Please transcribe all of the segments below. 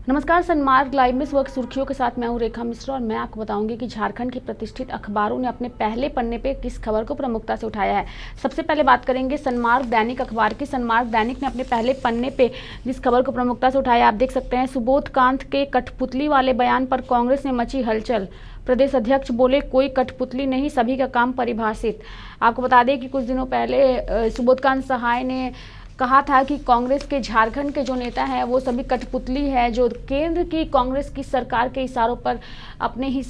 नमस्कार, सनमार्ग लाइव में इस वक्त सुर्खियों के साथ मैं हूं रेखा मिश्रा और मैं आपको बताऊंगी कि झारखंड के प्रतिष्ठित अखबारों ने अपने पहले पन्ने पे किस खबर को प्रमुखता से उठाया है। सबसे पहले बात करेंगे सनमार्ग दैनिक अखबार की। सनमार्ग दैनिक ने अपने पहले पन्ने पे जिस खबर को प्रमुखता से उठाया, आप देख सकते हैं, सुबोधकांत के कठपुतली वाले बयान पर कांग्रेस में मची हलचल। प्रदेश अध्यक्ष बोले, कोई कठपुतली नहीं, सभी का काम परिभाषित। आपको बता दें कि कुछ दिनों पहले सुबोधकांत सहाय ने कहा था कि कांग्रेस के झारखंड के जो नेता हैं वो सभी कठपुतली है, जो केंद्र की कांग्रेस की सरकार के इशारों पर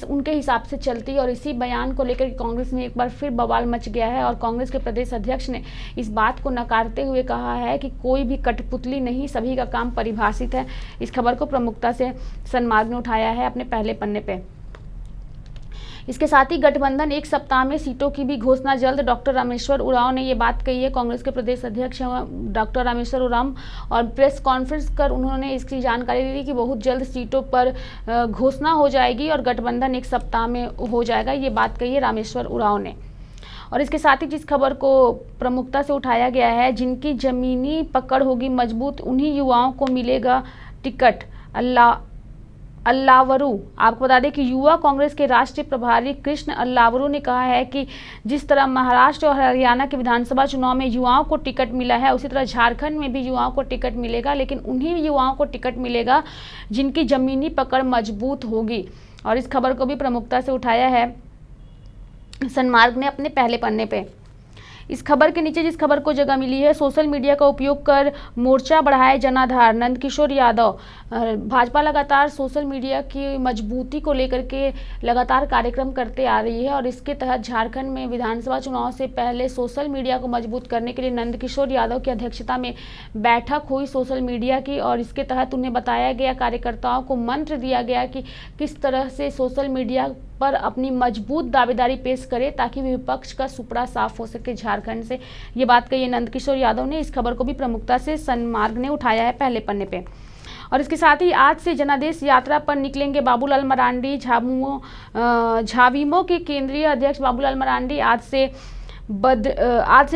उनके हिसाब से चलती है। और इसी बयान को लेकर कांग्रेस में एक बार फिर बवाल मच गया है और कांग्रेस के प्रदेश अध्यक्ष ने इस बात को नकारते हुए कहा है कि कोई भी कठपुतली नहीं, सभी का काम परिभाषित है। इस खबर को प्रमुखता से सनमार्ग ने उठाया है अपने पहले पन्ने पे। इसके साथ ही गठबंधन एक सप्ताह में सीटों की भी घोषणा जल्द, डॉक्टर रामेश्वर उरांव ने ये बात कही है। कांग्रेस के प्रदेश अध्यक्ष डॉक्टर रामेश्वर उरांव और प्रेस कॉन्फ्रेंस कर उन्होंने इसकी जानकारी दी कि बहुत जल्द सीटों पर घोषणा हो जाएगी और गठबंधन एक सप्ताह में हो जाएगा। ये बात कही है रामेश्वर उरांव ने। और इसके साथ ही जिस खबर को प्रमुखता से उठाया गया है, जिनकी जमीनी पकड़ होगी मजबूत, उन्हीं युवाओं को मिलेगा टिकट। अल्लावरू, आपको बता दें कि युवा कांग्रेस के राष्ट्रीय प्रभारी कृष्ण अल्लावरू ने कहा है कि जिस तरह महाराष्ट्र और हरियाणा के विधानसभा चुनाव में युवाओं को टिकट मिला है, उसी तरह झारखंड में भी युवाओं को टिकट मिलेगा, लेकिन उन्हीं युवाओं को टिकट मिलेगा जिनकी जमीनी पकड़ मजबूत होगी। और इस खबर को भी प्रमुखता से उठाया है सनमार्ग ने अपने पहले पन्ने पे। इस खबर के नीचे जिस खबर को जगह मिली है, सोशल मीडिया का उपयोग कर मोर्चा बढ़ाए जनाधार, नंदकिशोर यादव। भाजपा लगातार सोशल मीडिया की मजबूती को लेकर के लगातार कार्यक्रम करते आ रही है और इसके तहत झारखंड में विधानसभा चुनाव से पहले सोशल मीडिया को मजबूत करने के लिए नंदकिशोर यादव की अध्यक्षता में बैठक हुई सोशल मीडिया की। और इसके तहत उन्हें बताया गया, कार्यकर्ताओं को मंत्र दिया गया कि किस तरह से सोशल मीडिया पर अपनी मजबूत दावेदारी पेश करे ताकि विपक्ष का सुपड़ा साफ हो सके झारखंड से। ये बात कही नंदकिशोर यादव ने। इस खबर को भी प्रमुखता से सनमार्ग ने उठाया है पहले पन्ने पे। और इसके साथ ही आज से जनादेश यात्रा पर निकलेंगे बाबूलाल मरांडी। झाविमो के केंद्रीय अध्यक्ष बाबूलाल मरांडी आज से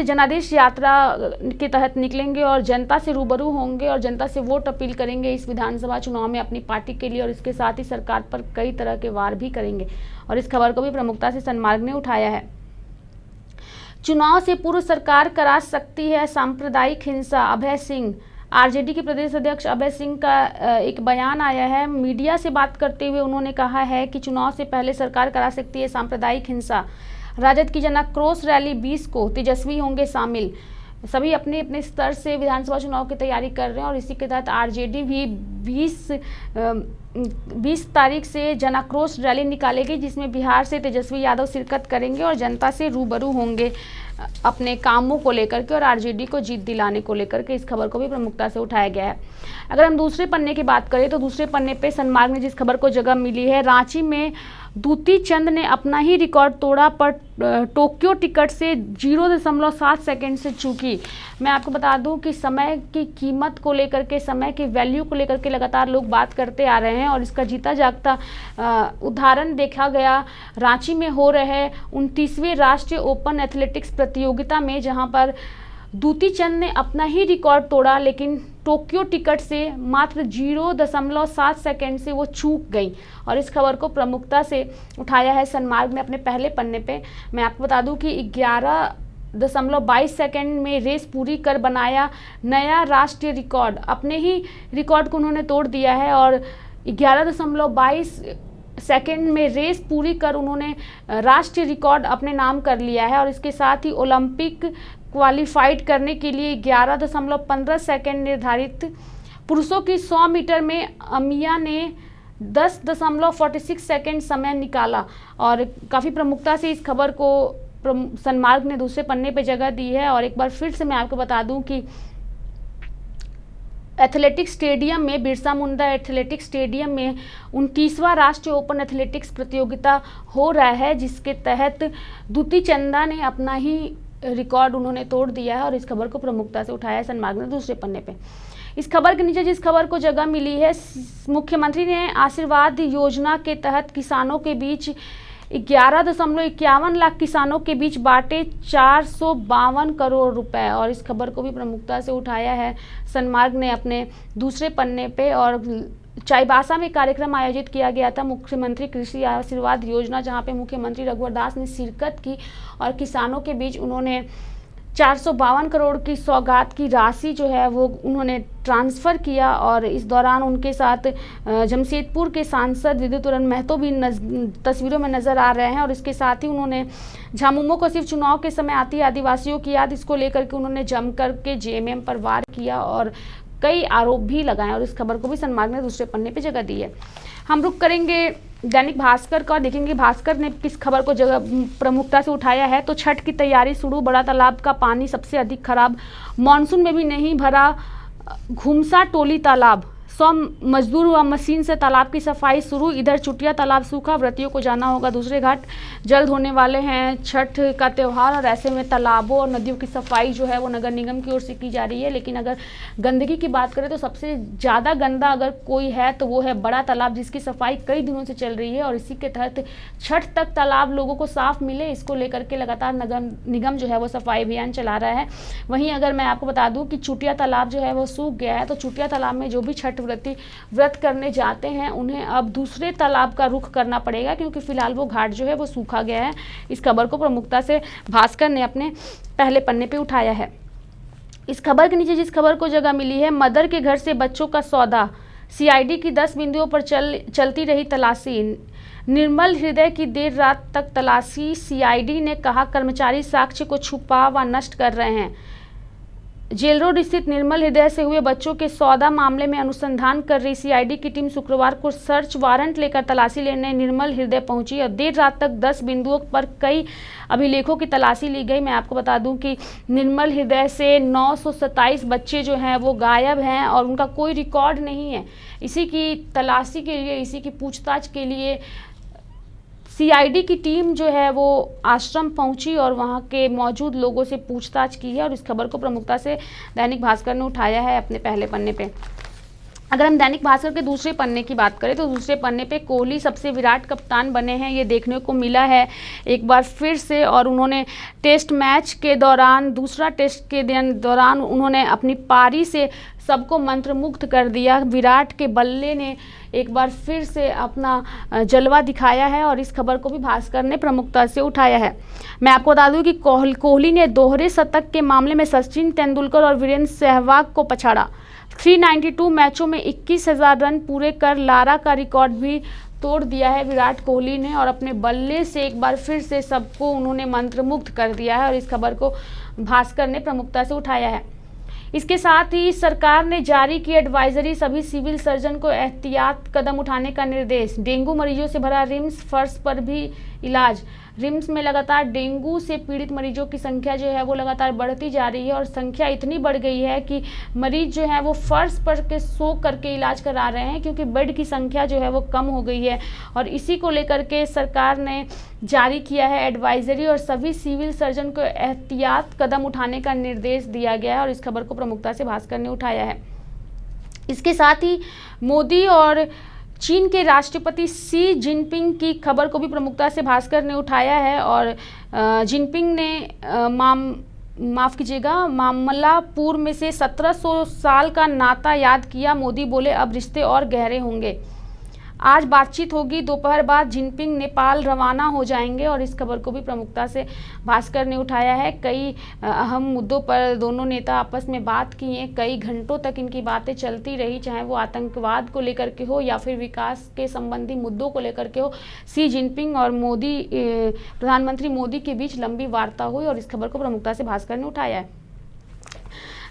जनादेश यात्रा के तहत निकलेंगे और जनता से रूबरू होंगे और जनता से वोट अपील करेंगे इस विधानसभा चुनाव में अपनी पार्टी के लिए। और इसके साथ ही सरकार पर कई तरह के वार भी करेंगे और इस खबर को भी प्रमुखता से सनमार्ग ने उठाया है। चुनाव से पूर्व सरकार करा सकती है सांप्रदायिक हिंसा, अभय सिंह। आरजेडी के प्रदेश अध्यक्ष अभय सिंह का एक बयान आया है। मीडिया से बात करते हुए उन्होंने कहा है कि चुनाव से पहले सरकार करा सकती है सांप्रदायिक हिंसा। राजद की जनाक्रोश रैली 20 को, तेजस्वी होंगे शामिल। सभी अपने अपने स्तर से विधानसभा चुनाव की तैयारी कर रहे हैं और इसी के तहत आरजेडी भी 20 तारीख से जनाक्रोश रैली निकालेगी, जिसमें बिहार से तेजस्वी यादव शिरकत करेंगे और जनता से रूबरू होंगे अपने कामों को लेकर के और आरजेडी को जीत दिलाने को लेकर के। इस खबर को भी प्रमुखता से उठाया गया है। अगर हम दूसरे पन्ने की बात करें तो दूसरे पन्ने पे सनमार्ग ने जिस खबर को जगह मिली है, रांची में दूती चंद ने अपना ही रिकॉर्ड तोड़ा पर टोक्यो टिकट से 0.7 सेकंड से चूकी। मैं आपको बता दूं कि समय की कीमत को लेकर के, समय की वैल्यू को लेकर के लगातार लोग बात करते आ रहे हैं और इसका जीता जागता उदाहरण देखा गया रांची में हो रहे 29वें राष्ट्रीय ओपन एथलेटिक्स प्रतियोगिता में, जहां पर दूती चंद ने अपना ही रिकॉर्ड तोड़ा, लेकिन टोक्यो टिकट से मात्र 0.7 सेकंड से वो चूक गई। और इस खबर को प्रमुखता से उठाया है सनमार्ग ने अपने पहले पन्ने पे। मैं आपको बता दूं कि 11.22 सेकंड में रेस पूरी कर बनाया नया राष्ट्रीय रिकॉर्ड। अपने ही रिकॉर्ड को उन्होंने तोड़ दिया है और 11.22 सेकंड में रेस पूरी कर उन्होंने राष्ट्रीय रिकॉर्ड अपने नाम कर लिया है। और इसके साथ ही ओलंपिक क्वालिफाइड करने के लिए 11.15 सेकंड निर्धारित। पुरुषों की 100 मीटर में अमिया ने 10.46 सेकंड समय निकाला। और काफ़ी प्रमुखता से इस खबर को सनमार्ग ने दूसरे पन्ने पे जगह दी है। और एक बार फिर से मैं आपको बता दूं कि एथलेटिक्स स्टेडियम में, बिरसा मुंडा एथलेटिक्स स्टेडियम में 29वां राष्ट्रीय ओपन एथलेटिक्स प्रतियोगिता हो रहा है, जिसके तहत दूती चंदा ने अपना ही रिकॉर्ड उन्होंने तोड़ दिया है। और इस खबर को प्रमुखता से उठाया है सनमार्ग ने दूसरे पन्ने पे। इस खबर के नीचे जिस खबर को जगह मिली है, मुख्यमंत्री ने आशीर्वाद योजना के तहत किसानों के बीच 11.51 लाख किसानों के बीच बांटे 452 करोड़ रुपए। और इस खबर को भी प्रमुखता से उठाया है सनमार्ग ने अपने दूसरे पन्ने पे। और चाईबासा में कार्यक्रम आयोजित किया गया था मुख्यमंत्री कृषि आशीर्वाद योजना, जहां पे मुख्यमंत्री रघुवर दास ने शिरकत की और किसानों के बीच उन्होंने 452 करोड़ की सौगात की राशि जो है वो उन्होंने ट्रांसफ़र किया। और इस दौरान उनके साथ जमशेदपुर के सांसद विद्युतरण महतो भी तस्वीरों में नज़र आ रहे हैं। और इसके साथ ही उन्होंने झामुमो को सिर्फ चुनाव के समय आती आदिवासियों की याद, इसको लेकर के उन्होंने जम कर के जेएमएम पर वार किया और कई आरोप भी लगाए। और इस खबर को भी सनमार्ग ने दूसरे पन्ने पे जगह दी है। हम रुक करेंगे दैनिक भास्कर का, देखेंगे भास्कर ने किस खबर को जगह प्रमुखता से उठाया है। तो छठ की तैयारी शुरू, बड़ा तालाब का पानी सबसे अधिक खराब, मानसून में भी नहीं भरा घुमसा टोली तालाब, 100 मजदूर व मशीन से तालाब की सफाई शुरू। इधर चुटिया तालाब सूखा, व्रतियों को जाना होगा दूसरे घाट। जल्द होने वाले हैं छठ का त्यौहार और ऐसे में तालाबों और नदियों की सफाई जो है वो नगर निगम की ओर से की जा रही है। लेकिन अगर गंदगी की बात करें तो सबसे ज़्यादा गंदा अगर कोई है तो वो है बड़ा तालाब, जिसकी सफाई कई दिनों से चल रही है। और इसी के तहत छठ तक तालाब लोगों को साफ मिले, इसको लेकर के लगातार नगर निगम जो है वो सफाई अभियान चला रहा है। वहीं अगर मैं आपको बता दूं कि चुटिया तालाब जो है वो सूख गया है, तो चुटिया तालाब में जो भी छठ व्रत करने जाते हैं उन्हें अब दूसरे तालाब का रुख करना पड़ेगा, क्योंकि फिलहाल वो घाट जो है वो सूखा गया है। इस खबर को प्रमुखता से भास्कर ने अपने पहले पन्ने पे उठाया है। इस खबर के नीचे जिस खबर को जगह मिली है, मदर के घर से बच्चों का सौदा, सीआईडी की 10 बिंदुओं पर चलती रही तलाशी, निर्मल हृदय की देर रात तक तलाशी। सीआईडी ने कहा कर्मचारी साक्ष्य को छुपा व नष्ट कर रहे हैं। जेल रोड स्थित निर्मल हृदय से हुए बच्चों के सौदा मामले में अनुसंधान कर रही सीआईडी की टीम शुक्रवार को सर्च वारंट लेकर तलाशी लेने निर्मल हृदय पहुंची और देर रात तक 10 बिंदुओं पर कई अभिलेखों की तलाशी ली गई। मैं आपको बता दूं कि निर्मल हृदय से 927 बच्चे जो हैं वो गायब हैं और उनका कोई रिकॉर्ड नहीं है। इसी की तलाशी के लिए, इसी की पूछताछ के लिए सीआईडी की टीम जो है वो आश्रम पहुंची और वहां के मौजूद लोगों से पूछताछ की है। और इस खबर को प्रमुखता से दैनिक भास्कर ने उठाया है अपने पहले पन्ने पे। अगर हम दैनिक भास्कर के दूसरे पन्ने की बात करें तो दूसरे पन्ने पे कोहली सबसे विराट कप्तान बने हैं, ये देखने को मिला है एक बार फिर से। और उन्होंने टेस्ट मैच के दौरान, दूसरा टेस्ट के दौरान उन्होंने अपनी पारी से सबको मंत्रमुग्ध कर दिया। विराट के बल्ले ने एक बार फिर से अपना जलवा दिखाया है और इस खबर को भी भास्कर ने प्रमुखता से उठाया है। मैं आपको बता दूं कि कोहली ने दोहरे शतक के मामले में सचिन तेंदुलकर और वीरेंद्र सहवाग को पछाड़ा। 392 मैचों में 21,000 रन पूरे कर लारा का रिकॉर्ड भी तोड़ दिया है विराट कोहली ने और अपने बल्ले से एक बार फिर से सबको उन्होंने मंत्रमुग्ध कर दिया है। और इस खबर को भास्कर ने प्रमुखता से उठाया है। इसके साथ ही सरकार ने जारी की एडवाइजरी, सभी सिविल सर्जन को एहतियात कदम उठाने का निर्देश। डेंगू मरीजों से भरा रिम्स, फर्श पर भी इलाज। रिम्स में लगातार डेंगू से पीड़ित मरीजों की संख्या जो है वो लगातार बढ़ती जा रही है और संख्या इतनी बढ़ गई है कि मरीज जो है वो फर्श पर के सो करके इलाज करा रहे हैं, क्योंकि बेड की संख्या जो है वो कम हो गई है। और इसी को लेकर के सरकार ने जारी किया है एडवाइजरी और सभी सिविल सर्जन को एहतियात कदम उठाने का निर्देश दिया गया है। और इस खबर को प्रमुखता से भास्कर ने उठाया है। इसके साथ ही मोदी और चीन के राष्ट्रपति शी जिनपिंग की खबर को भी प्रमुखता से भास्कर ने उठाया है। और जिनपिंग ने मामल्लापुर में से 1700 साल का नाता याद किया। मोदी बोले अब रिश्ते और गहरे होंगे। आज बातचीत होगी, दोपहर बाद जिनपिंग नेपाल रवाना हो जाएंगे। और इस खबर को भी प्रमुखता से भास्कर ने उठाया है। कई अहम मुद्दों पर दोनों नेता आपस में बात की हैं, कई घंटों तक इनकी बातें चलती रही, चाहे वो आतंकवाद को लेकर के हो या फिर विकास के संबंधी मुद्दों को लेकर के हो। शी जिनपिंग और मोदी, प्रधानमंत्री मोदी के बीच लंबी वार्ता हुई और इस खबर को प्रमुखता से भास्कर ने उठाया है।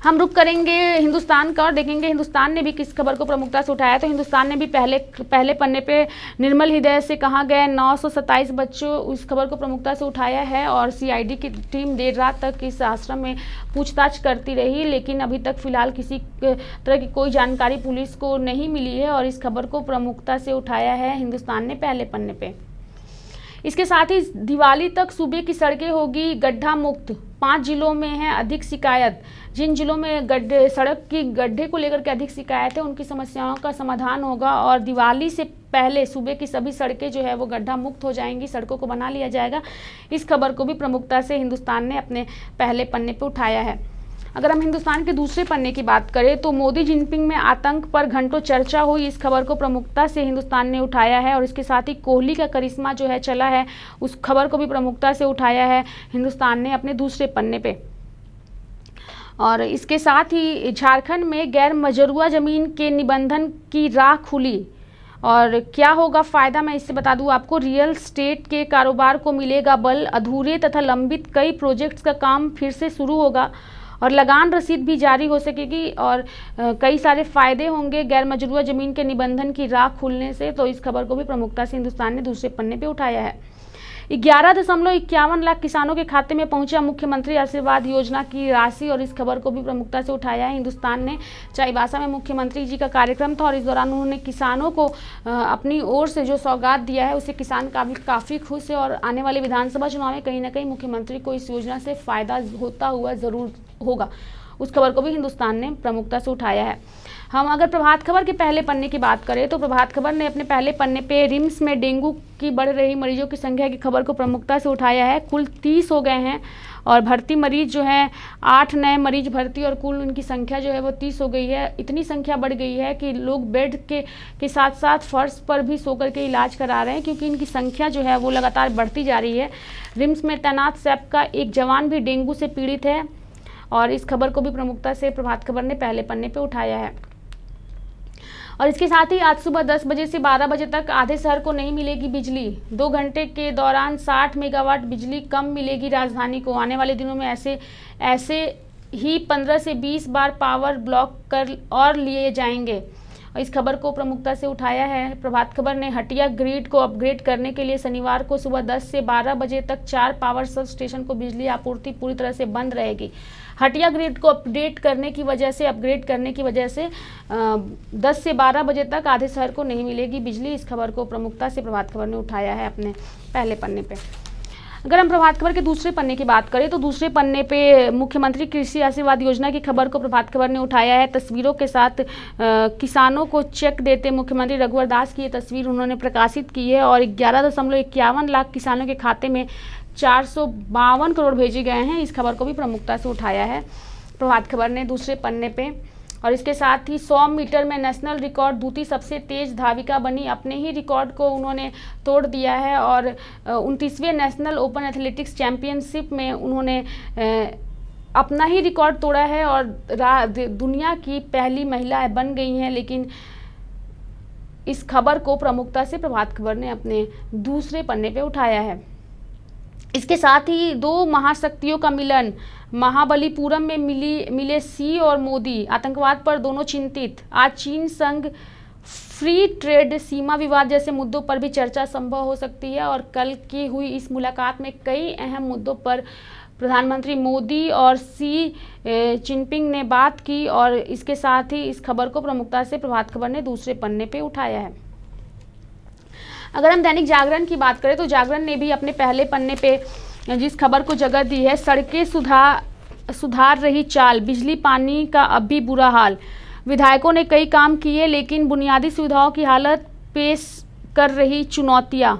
हम रुक करेंगे हिंदुस्तान का और देखेंगे हिंदुस्तान ने भी किस खबर को प्रमुखता से उठाया। तो हिंदुस्तान ने भी पहले पन्ने पे निर्मल हृदय से कहा गया 927 बच्चों, उस खबर को प्रमुखता से उठाया है। और सीआईडी की टीम देर रात तक इस आश्रम में पूछताछ करती रही, लेकिन अभी तक फिलहाल किसी तरह की कोई जानकारी पुलिस को नहीं मिली है। और इस खबर को प्रमुखता से उठाया है हिंदुस्तान ने पहले पन्ने पे। इसके साथ ही दिवाली तक सूबे की सड़कें होगी गड्ढा मुक्त। 5 जिलों में है अधिक शिकायत। जिन जिलों में सड़क की गड्ढे को लेकर के अधिक शिकायत है उनकी समस्याओं का समाधान होगा और दिवाली से पहले सूबे की सभी सड़कें जो है वो गड्ढा मुक्त हो जाएंगी, सड़कों को बना लिया जाएगा। इस खबर को भी प्रमुखता से हिंदुस्तान ने अपने पहले पन्ने पर उठाया है। अगर हम हिंदुस्तान के दूसरे पन्ने की बात करें तो मोदी जिनपिंग में आतंक पर घंटों चर्चा हुई। इस खबर को प्रमुखता से हिंदुस्तान ने उठाया है और इसके साथ ही कोहली का करिश्मा जो है चला है, उस खबर को भी प्रमुखता से उठाया है हिंदुस्तान ने अपने दूसरे पन्ने पे। और इसके साथ ही झारखंड में गैर मजरूआ जमीन के निबंधन की राह खुली और क्या होगा फायदा, मैं इससे बता दूं आपको। रियल स्टेट के कारोबार को मिलेगा बल। अधूरे तथा लंबित कई प्रोजेक्ट्स का काम फिर से शुरू होगा और लगान रसीद भी जारी हो सकेगी और कई सारे फायदे होंगे गैर मजरूआ जमीन के निबंधन की राह खुलने से। तो इस खबर को भी प्रमुखता से हिंदुस्तान ने दूसरे पन्ने पे उठाया है। 11.51 लाख किसानों के खाते में पहुंचा मुख्यमंत्री आशीर्वाद योजना की राशि और इस खबर को भी प्रमुखता से उठाया है हिंदुस्तान ने। चाईबासा में मुख्यमंत्री जी का कार्यक्रम था और इस दौरान उन्होंने किसानों को अपनी ओर से जो सौगात दिया है उससे किसान काफ़ी खुश है और आने वाले विधानसभा चुनाव में कहीं ना कहीं मुख्यमंत्री को इस योजना से फायदा होता हुआ ज़रूर होगा। उस खबर को भी हिंदुस्तान ने प्रमुखता से उठाया है। हम अगर प्रभात खबर के पहले पन्ने की बात करें तो प्रभात खबर ने अपने पहले पन्ने पे रिम्स में डेंगू की बढ़ रही मरीजों की संख्या की खबर को प्रमुखता से उठाया है। कुल 30 हो गए हैं और भर्ती मरीज जो हैं 8 नए मरीज भर्ती और कुल उनकी संख्या जो है वो 30 हो गई है। इतनी संख्या बढ़ गई है कि लोग बेड के साथ साथ फर्श पर भी सो करके इलाज करा रहे हैं क्योंकि इनकी संख्या जो है वो लगातार बढ़ती जा रही है। रिम्स में तैनात सैप का एक जवान भी डेंगू से पीड़ित है और इस खबर को भी प्रमुखता से प्रभात खबर ने पहले पन्ने पे उठाया है। और इसके साथ ही आज सुबह 10 बजे से 12 बजे तक आधे शहर को नहीं मिलेगी बिजली। 2 घंटे के दौरान 60 मेगावाट बिजली कम मिलेगी राजधानी को। आने वाले दिनों में ऐसे ही 15 से 20 बार पावर ब्लॉक कर और लिए जाएंगे। और इस खबर को प्रमुखता से उठाया है प्रभात खबर ने। हटिया ग्रिड को अपग्रेड करने के लिए शनिवार को सुबह 10 से 12 बजे तक 4 पावर सब स्टेशन को बिजली आपूर्ति पूरी तरह से बंद रहेगी। हटिया ग्रिड को अपग्रेड करने की वजह से 10 से 12 बजे तक आधे शहर को नहीं मिलेगी बिजली। इस खबर को प्रमुखता से प्रभात खबर ने उठाया है अपने पहले पन्ने पे। अगर हम प्रभात खबर के दूसरे पन्ने की बात करें तो दूसरे पन्ने पे मुख्यमंत्री कृषि आशीर्वाद योजना की खबर को प्रभात खबर ने उठाया है। तस्वीरों के साथ किसानों को चेक देते मुख्यमंत्री रघुवर दास की ये तस्वीर उन्होंने प्रकाशित की है और 11.51 लाख किसानों के खाते में 452 करोड़ भेजे गए हैं। इस खबर को भी प्रमुखता से उठाया है प्रभात खबर ने दूसरे पन्ने पे। और इसके साथ ही 100 मीटर में नेशनल रिकॉर्ड दूती सबसे तेज धाविका बनी। अपने ही रिकॉर्ड को उन्होंने तोड़ दिया है और 29वें नेशनल ओपन एथलेटिक्स चैंपियनशिप में उन्होंने अपना ही रिकॉर्ड तोड़ा है और दुनिया की पहली महिला बन गई हैं। लेकिन इस खबर को प्रमुखता से प्रभात खबर ने अपने दूसरे पन्ने पे उठाया है। इसके साथ ही 2 महाशक्तियों का मिलन। महाबलीपुरम में मिले सी और मोदी। आतंकवाद पर दोनों चिंतित। आज चीन संग फ्री ट्रेड, सीमा विवाद जैसे मुद्दों पर भी चर्चा संभव हो सकती है और कल की हुई इस मुलाकात में कई अहम मुद्दों पर प्रधानमंत्री मोदी और सी जिनपिंग ने बात की और इसके साथ ही इस खबर को प्रमुखता से प्रभात खबर ने दूसरे पन्ने पे उठाया है। अगर हम दैनिक जागरण की बात करें तो जागरण ने भी अपने पहले पन्ने पे जिस खबर को जगह दी है, सड़कें सुधार रही चाल, बिजली पानी का अब भी बुरा हाल। विधायकों ने कई काम किए लेकिन बुनियादी सुविधाओं की हालत पेश कर रही चुनौतियां।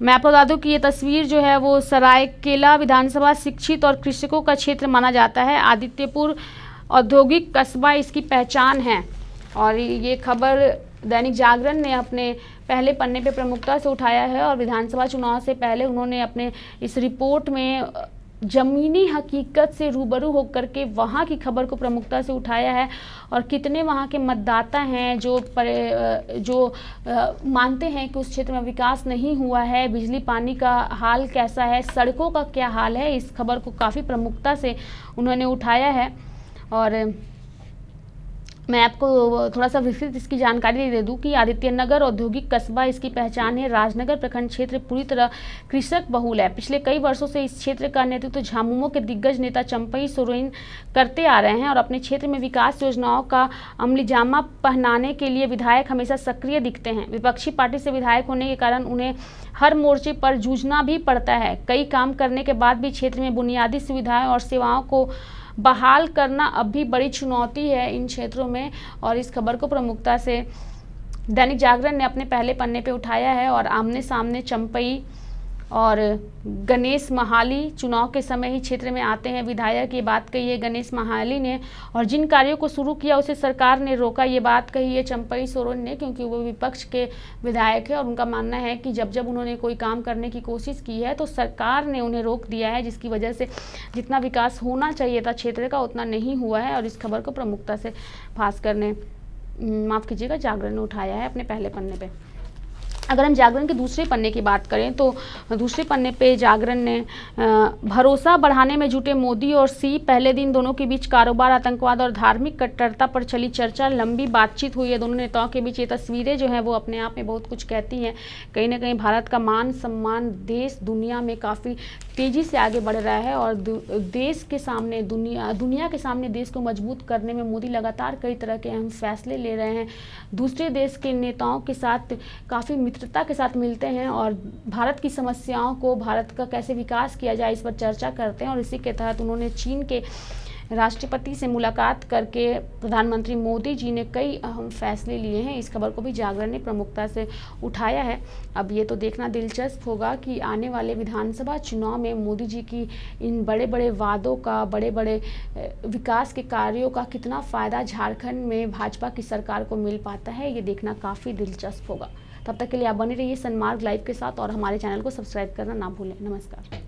मैं आपको बता दूं कि ये तस्वीर जो है वो सरायकेला विधानसभा शिक्षित और कृषकों का क्षेत्र माना जाता है। आदित्यपुर औद्योगिक कस्बा इसकी पहचान है और ये खबर दैनिक जागरण ने अपने पहले पन्ने पे प्रमुखता से उठाया है और विधानसभा चुनाव से पहले उन्होंने अपने इस रिपोर्ट में ज़मीनी हकीकत से रूबरू होकर के वहाँ की खबर को प्रमुखता से उठाया है और कितने वहाँ के मतदाता हैं जो मानते हैं कि उस क्षेत्र में विकास नहीं हुआ है, बिजली पानी का हाल कैसा है, सड़कों का क्या हाल है। इस खबर को काफ़ी प्रमुखता से उन्होंने उठाया है और मैं आपको थोड़ा सा विस्तृत इसकी जानकारी दे दूं कि आदित्यनगर औद्योगिक कस्बा इसकी पहचान है। राजनगर प्रखंड क्षेत्र पूरी तरह कृषक बहुल है। पिछले कई वर्षों से इस क्षेत्र का नेतृत्व झामुमो के दिग्गज नेता चंपई सोरेन करते आ रहे हैं और अपने क्षेत्र में विकास योजनाओं का अमलीजामा पहनाने के लिए विधायक हमेशा सक्रिय दिखते हैं। विपक्षी पार्टी से विधायक होने के कारण उन्हें हर मोर्चे पर जूझना भी पड़ता है। कई काम करने के बाद भी क्षेत्र में बुनियादी सुविधाएं और सेवाओं को बहाल करना अब भी बड़ी चुनौती है इन क्षेत्रों में। और इस खबर को प्रमुखता से दैनिक जागरण ने अपने पहले पन्ने पे उठाया है। और आमने सामने चंपई और गणेश महाली चुनाव के समय ही क्षेत्र में आते हैं विधायक, ये बात कही है गणेश महाली ने। और जिन कार्यों को शुरू किया उसे सरकार ने रोका, ये बात कही है चंपई सोरेन ने, क्योंकि वो विपक्ष के विधायक है और उनका मानना है कि जब जब उन्होंने कोई काम करने की कोशिश की है तो सरकार ने उन्हें रोक दिया है, जिसकी वजह से जितना विकास होना चाहिए था क्षेत्र का उतना नहीं हुआ है। और इस खबर को प्रमुखता से भास्कर ने, माफ़ कीजिएगा, जागरण ने उठाया है अपने पहले पन्ने पे। अगर हम जागरण के दूसरे पन्ने की बात करें तो दूसरे पन्ने पे जागरण ने भरोसा बढ़ाने में जुटे मोदी और सी। पहले दिन दोनों के बीच कारोबार, आतंकवाद और धार्मिक कट्टरता पर चली चर्चा, लंबी बातचीत हुई है दोनों नेताओं के बीच। ये तस्वीरें जो हैं वो अपने आप में बहुत कुछ कहती हैं। कहीं ना कहीं भारत का मान सम्मान देश दुनिया में काफ़ी तेज़ी से आगे बढ़ रहा है और देश के सामने दुनिया के सामने देश को मजबूत करने में मोदी लगातार कई तरह के अहम फैसले ले रहे हैं। दूसरे देश के नेताओं के साथ काफ़ी मित्रता के साथ मिलते हैं और भारत की समस्याओं को, भारत का कैसे विकास किया जाए, इस पर चर्चा करते हैं। और इसी के तहत उन्होंने चीन के राष्ट्रपति से मुलाकात करके प्रधानमंत्री मोदी जी ने कई अहम फैसले लिए हैं। इस खबर को भी जागरण ने प्रमुखता से उठाया है। अब ये तो देखना दिलचस्प होगा कि आने वाले विधानसभा चुनाव में मोदी जी की इन बड़े बड़े वादों का, बड़े बड़े विकास के कार्यों का कितना फ़ायदा झारखंड में भाजपा की सरकार को मिल पाता है, ये देखना काफ़ी दिलचस्प होगा। तब तक के लिए आप बने रहिए सन्मार्ग लाइव के साथ और हमारे चैनल को सब्सक्राइब करना ना भूलें। नमस्कार।